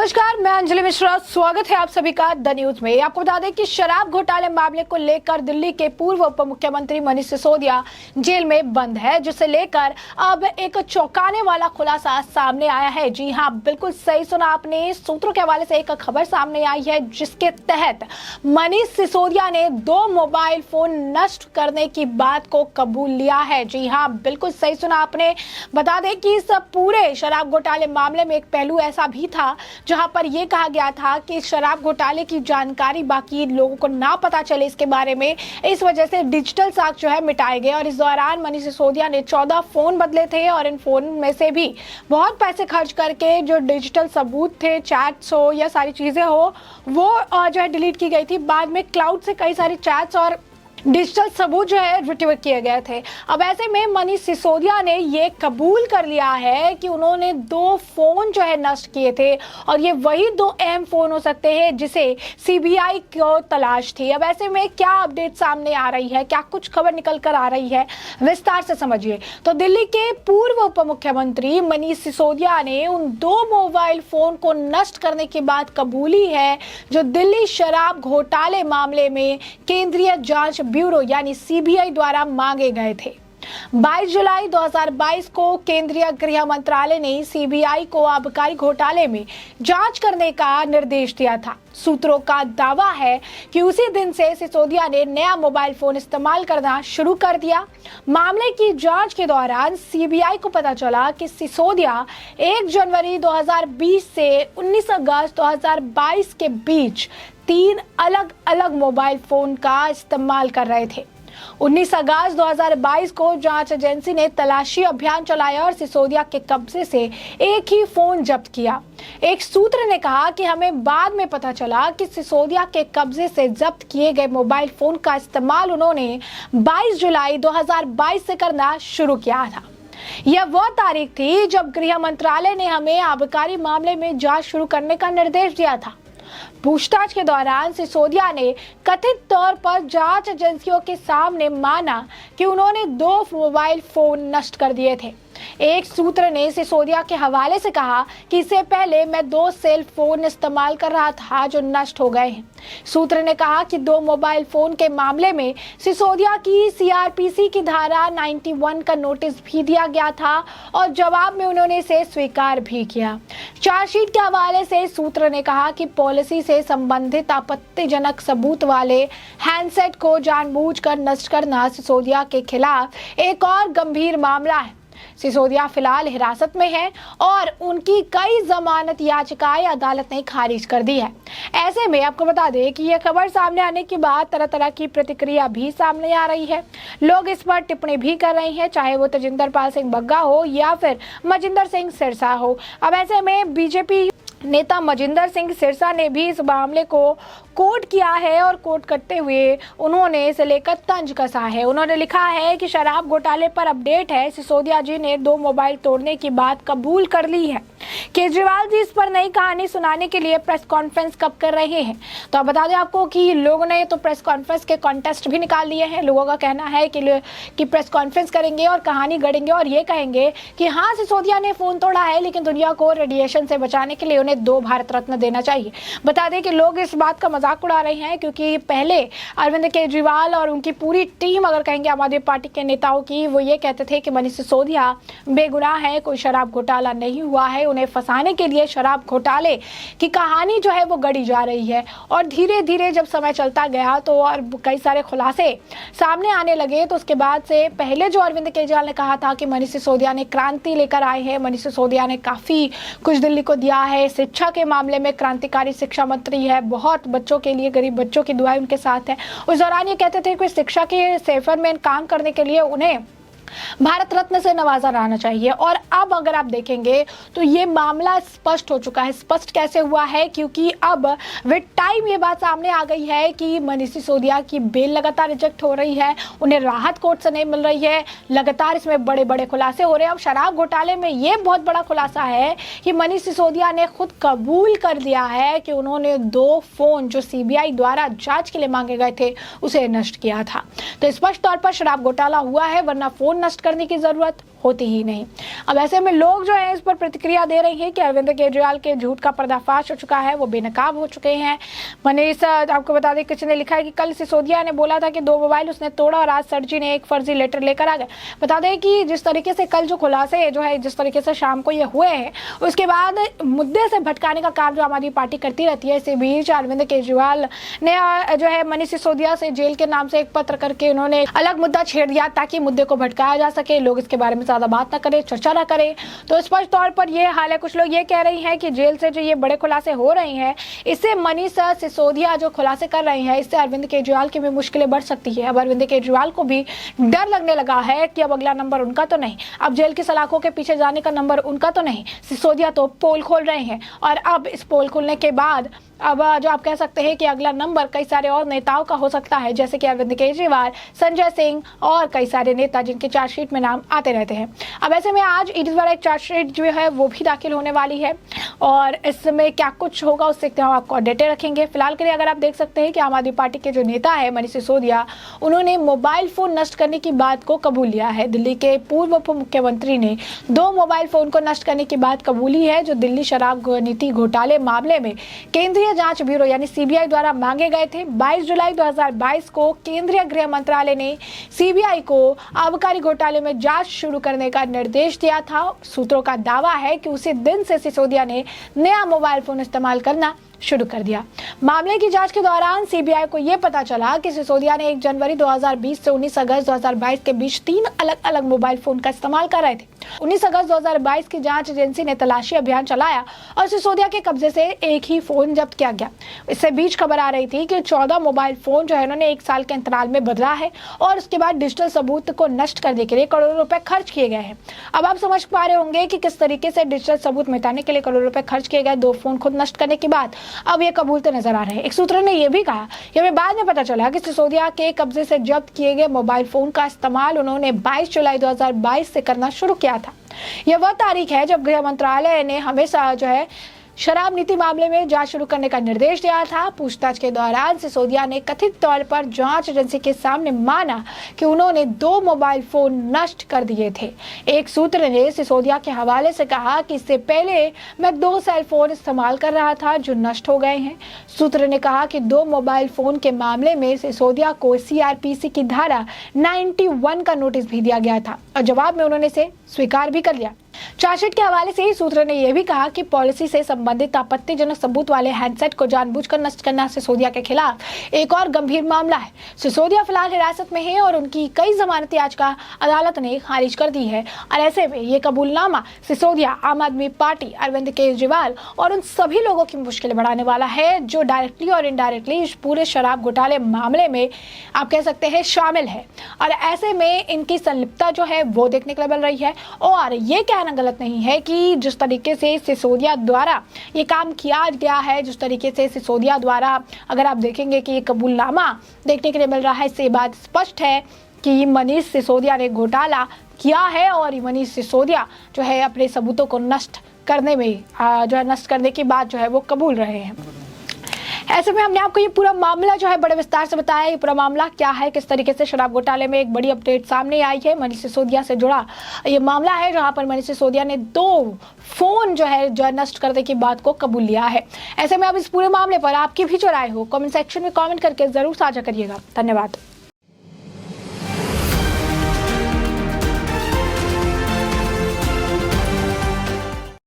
नमस्कार, मैं अंजलि मिश्रा। स्वागत है आप सभी का द न्यूज में। आपको बता दें कि शराब घोटाले मामले को लेकर दिल्ली के पूर्व उप मुख्यमंत्री मनीष सिसोदिया जेल में बंद है, जिसे लेकर अब एक चौंकाने वाला खुलासा सामने आया है। जी हां, बिल्कुल सही सुना आपने। सूत्रों के हवाले से एक खबर सामने आई है, जिसके तहत मनीष सिसोदिया ने 2 मोबाइल फोन नष्ट करने की बात को कबूल लिया है। जी हां, बिल्कुल सही सुना आपने। बता दें कि इस पूरे शराब घोटाले मामले में एक पहलू ऐसा भी था जहां पर यह कहा गया था कि शराब घोटाले की जानकारी बाकी लोगों को ना पता चले इसके बारे में, इस वजह से डिजिटल साक्ष्य जो है मिटाए गए। और इस दौरान मनीष सिसोदिया ने 14 फोन बदले थे और इन फोन में से भी बहुत पैसे खर्च करके जो डिजिटल सबूत थे, चैट्स हो या सारी चीजें हो, वो जो है डिलीट की गई थी। बाद में क्लाउड से कई सारी चैट्स और डिजिटल सबूत जो है रिट्रीव किए गए थे। अब ऐसे में मनीष सिसोदिया ने ये कबूल कर लिया है कि उन्होंने 2 फोन जो है नष्ट किए थे और ये वही 2 अहम फोन हो सकते हैं जिसे सीबीआई को तलाश थी। अब ऐसे में क्या अपडेट सामने आ रही है, क्या कुछ खबर निकल कर आ रही है, विस्तार से समझिए। तो दिल्ली के पूर्व उप मुख्यमंत्री मनीष सिसोदिया ने उन 2 मोबाइल फोन को नष्ट करने की बात कबूली है जो दिल्ली शराब घोटाले मामले में केंद्रीय जांच ब्यूरो यानी सीबीआई द्वारा मांगे गए थे। 22 जुलाई 2022 को केंद्रीय गृह मंत्रालय ने सीबीआई को आबकारी घोटाले में जांच करने का निर्देश दिया था। सूत्रों का दावा है कि उसी दिन से सिसोदिया ने नया मोबाइल फोन इस्तेमाल करना शुरू कर दिया। मामले की जांच के दौरान सीबीआई को पता चला कि सिसोदिया 1 जनवरी 2020 से 19 अगस्त 2022 के बीच 3 अलग अलग मोबाइल फोन का इस्तेमाल कर रहे थे। 19 अगस्त 2022 को जांच एजेंसी ने तलाशी अभियान चलाया और सिसोदिया के कब्जे से एक ही फोन जब्त किया। एक सूत्र ने कहा कि हमें बाद में पता चला कि सिसोदिया के कब्जे से जब्त किए गए मोबाइल फोन का इस्तेमाल उन्होंने 22 जुलाई 2022 से करना शुरू किया था। यह वह तारीख थी जब गृह मंत्रालय ने हमें आबकारी मामले में जांच शुरू करने का निर्देश दिया था। पूछताछ के दौरान सिसोदिया ने कथित तौर पर जांच एजेंसियों के सामने माना कि उन्होंने 2 मोबाइल फोन नष्ट कर दिए थे। एक सूत्र ने सिसोदिया के हवाले से कहा कि इससे पहले मैं 2 सेल फोन इस्तेमाल कर रहा था जो नष्ट हो गए हैं। सूत्र ने कहा कि 2 मोबाइल फोन के मामले में सिसोदिया की सीआरपीसी की धारा 91 का नोटिस भी दिया गया था और जवाब में उन्होंने इसे स्वीकार भी किया। चार्जशीट के हवाले से सूत्र ने कहा कि पॉलिसी से संबंधित आपत्तिजनक सबूत वाले हैंडसेट को जानबूझकर नष्ट करना सिसोदिया के खिलाफ एक और गंभीर मामला है। सिसोदिया फिलहाल हिरासत में है और उनकी कई जमानत याचिकाएं अदालत ने खारिज कर दी है। ऐसे में आपको बता दें कि यह खबर सामने आने के बाद तरह तरह की प्रतिक्रिया भी सामने आ रही है। लोग इस पर टिप्पणी भी कर रहे हैं, चाहे वो तेजिंदर पाल सिंह बग्गा हो या फिर मजिंदर सिंह सिरसा हो। अब ऐसे में बीजेपी नेता मजिंदर सिंह सिरसा ने भी इस मामले को कोट किया है और कोट करते हुए उन्होंने इसे लेकर तंज कसा है। उन्होंने लिखा है कि शराब घोटाले पर अपडेट है, सिसोदिया जी ने 2 मोबाइल तोड़ने की बात कबूल कर ली है। केजरीवाल जी इस पर नई कहानी सुनाने के लिए प्रेस कॉन्फ्रेंस कब कर रहे हैं। तो अब बता दें आपको कि लोगों ने तो प्रेस कॉन्फ्रेंस के कॉन्टेस्ट भी निकाल लिए हैं। लोगों का कहना है कि प्रेस कॉन्फ्रेंस करेंगे और कहानी गढ़ेंगे और ये कहेंगे कि हाँ, सिसोदिया ने फोन तोड़ा है लेकिन दुनिया को रेडिएशन से बचाने के लिए उन्हें 2 भारत रत्न देना चाहिए। बता दें कि लोग इस बात का मजाक उड़ा रहे हैं क्योंकि पहले अरविंद केजरीवाल और उनकी पूरी टीम, अगर कहेंगे आम आदमी पार्टी के नेताओं की, वो ये कहते थे कि मनीष सिसोदिया बेगुनाह है, कोई शराब घोटाला नहीं हुआ है। उन्हें फंसाने के लिए शराब घोटाले की कहानी जो है वो गढ़ी जा रही है। और धीरे धीरे जब समय चलता गया तो और कई सारे खुलासे सामने आने लगे। तो उसके बाद से पहले जो अरविंद केजरीवाल ने कहा था कि मनीष सिसोदिया ने क्रांति लेकर आए हैं, मनीष सिसोदिया ने काफी कुछ दिल्ली को दिया है, शिक्षा के मामले में क्रांतिकारी शिक्षा मंत्री है, बहुत बच्चों के लिए, गरीब बच्चों की दुआएं उनके साथ है। उस दौरान ये कहते थे कि शिक्षा के सेक्टर में काम करने के लिए उन्हें भारत रत्न से नवाजा जाना चाहिए। और अब अगर आप देखेंगे तो ये मामला स्पष्ट हो चुका है। स्पष्ट कैसे हुआ है? क्योंकि अब विद टाइम ये बात सामने आ गई है कि मनीष सिसोदिया की बेल लगातार रिजेक्ट हो रही है, उन्हें राहत कोर्ट से नहीं मिल रही है, लगातार इसमें बड़े बड़े खुलासे हो रहे हैं। अब शराब घोटाले में ये बहुत बड़ा खुलासा है कि मनीष सिसोदिया ने खुद कबूल कर लिया है कि उन्होंने 2 फोन जो सीबीआई द्वारा जांच के लिए मांगे गए थे उसे नष्ट किया था। तो स्पष्ट तौर पर शराब घोटाला हुआ है, वरना फोन नष्ट करने की जरूरत होती ही नहीं। अब ऐसे में लोग जो है इस पर प्रतिक्रिया दे रही हैं कि अरविंद केजरीवाल के झूठ का पर्दाफाश हो चुका है, वो बेनकाब हो चुके हैं। मनीष, आपको बता दें, किसी ने लिखा है कि कल सिसोदिया ने बोला था कि 2 मोबाइल उसने तोड़ा और आज सर जी ने एक फर्जी लेटर लेकर आ गए। बता दें कि जिस तरीके से कल जो खुलासे जो है, जिस तरीके से शाम को ये हुए हैं, उसके बाद मुद्दे से भटकाने का काम जो आम आदमी पार्टी करती रहती है। इसी बीच अरविंद केजरीवाल ने जो है मनीष सिसोदिया से जेल के नाम से एक पत्र करके उन्होंने अलग मुद्दा छेड़ दिया ताकि मुद्दे को भटकाया जा सके, लोग इसके बारे में ज्यादा बात ना करें, चर्चा ना करें। तो स्पष्ट तौर पर यह हाल है। कुछ लोग ये कह रही हैं कि जेल से जो ये बड़े खुलासे हो रहे हैं, इससे मनीष सिसोदिया जो खुलासे कर रहे हैं, इससे अरविंद केजरीवाल की भी मुश्किलें बढ़ सकती है। अब अरविंद केजरीवाल को भी डर लगने लगा है कि अब अगला नंबर उनका तो नहीं, अब जेल की सलाखों के पीछे जाने का नंबर उनका तो नहीं। सिसोदिया तो पोल खोल रहे हैं और अब इस पोल खोलने के बाद अब जो आप कह सकते हैं कि अगला नंबर कई सारे और नेताओं का हो सकता है, जैसे कि अरविंद केजरीवाल, संजय सिंह और कई सारे नेता जिनके चार्जशीट में नाम आते रहते हैं। अब ऐसे में आज ईडी द्वारा एक चार्जशीट जो है वो भी दाखिल होने वाली है और इसमें क्या कुछ होगा उससे हम आपको अपडेटेड रखेंगे। फिलहाल के लिए अगर आप देख सकते हैं कि आम आदमी पार्टी के जो नेता है मनीष सिसोदिया, उन्होंने मोबाइल फोन नष्ट करने की बात को कबूल लिया है। दिल्ली के पूर्व उप मुख्यमंत्री ने 2 मोबाइल फोन को नष्ट करने की बात कबूली है, जो दिल्ली शराब नीति घोटाले मामले में केंद्रीय जांच ब्यूरो यानी सीबीआई द्वारा मांगे गए थे। 22 जुलाई 2022 को केंद्रीय गृह मंत्रालय ने सीबीआई को आबकारी घोटाले में जांच शुरू करने का निर्देश दिया था। सूत्रों का दावा है कि उसी दिन से सिसोदिया ने नया मोबाइल फोन इस्तेमाल करना शुरू कर दिया। मामले की जांच के दौरान सीबीआई को यह पता चला कि सिसोदिया ने 1 जनवरी 2020 से 19 अगस्त 2022 के बीच 3 अलग अलग मोबाइल फोन का इस्तेमाल कर रहे थे। 19 अगस्त 2022 की जांच एजेंसी ने तलाशी अभियान चलाया और सिसोदिया के कब्जे से एक ही फोन जब्त किया गया। इससे बीच खबर आ रही थी कि 14 मोबाइल फोन जो है उन्होंने 1 साल के अंतराल में बदला है और उसके बाद डिजिटल सबूत को नष्ट करने के लिए करोड़ों रुपए खर्च किए गए हैं। अब आप समझ पा रहे होंगे कि किस तरीके से डिजिटल सबूत मिटाने के लिए करोड़ों रुपए खर्च किए गए 2 फोन खुद नष्ट करने के बाद अब ये कबूलते नजर आ रहे हैं। एक सूत्र ने यह भी कहा कि हमें बाद में पता चला कि सिसोदिया के कब्जे से जब्त किए गए मोबाइल फोन का इस्तेमाल उन्होंने 22 जुलाई 2022 से करना शुरू किया था। यह वह तारीख है जब गृह मंत्रालय ने हमेशा जो है शराब नीति मामले में जांच शुरू करने का निर्देश दिया था। पूछताछ के दौरान सिसोदिया ने कथित तौर पर जांच एजेंसी के सामने माना कि उन्होंने 2 मोबाइल फोन नष्ट कर दिए थे। एक सूत्र ने सिसोदिया के हवाले से कहा कि इससे पहले मैं 2 सेल फोन इस्तेमाल कर रहा था जो नष्ट हो गए हैं। सूत्र ने कहा कि 2 मोबाइल फोन के मामले में सिसोदिया को सीआरपीसी की धारा 91 का नोटिस भी दिया गया था और जवाब में उन्होंने इसे स्वीकार भी कर लिया। चार्जशीट के हवाले से ही सूत्र ने यह भी कहा कि पॉलिसी से संबंधित आपत्तिजनक सबूत वाले हैंडसेट को जानबूझकर नष्ट करना सिसोदिया के खिलाफ एक और गंभीर मामला है। सिसोदिया फिलहाल हिरासत में है और उनकी कई जमानती याचिका अदालत ने खारिज कर दी है और ऐसे में ये कबूलनामा सिसोदिया, आम आदमी पार्टी, अरविंद केजरीवाल और उन सभी लोगों की मुश्किलें बढ़ाने वाला है जो डायरेक्टली और इनडायरेक्टली इस पूरे शराब घोटाले मामले में आप कह सकते हैं शामिल है। और ऐसे में इनकी संलिप्तता जो है वो देखने को मिल रही है और ये कहना गलत नहीं है कि जिस तरीके से सिसोदिया द्वारा ये काम किया गया है, जिस तरीके से सिसोदिया द्वारा अगर आप देखेंगे कि ये कबूलनामा देखने के लिए मिल रहा है, इससे बात स्पष्ट है कि मनीष सिसोदिया ने घोटाला किया है और मनीष सिसोदिया जो है अपने सबूतों को नष्ट करने में जो है नष्ट करने की बात जो है वो कबूल रहे हैं। ऐसे में हमने आपको ये पूरा मामला जो है बड़े विस्तार से बताया। ये पूरा मामला क्या है, किस तरीके से शराब घोटाले में एक बड़ी अपडेट सामने आई है। मनीष सिसोदिया से जुड़ा ये मामला है जहां पर मनीष सिसोदिया ने 2 फोन जो है नष्ट करने की बात को कबूल लिया है। ऐसे में अब इस पूरे मामले पर आपकी भी जो राय हो कमेंट सेक्शन में कमेंट करके जरूर साझा करिएगा। धन्यवाद।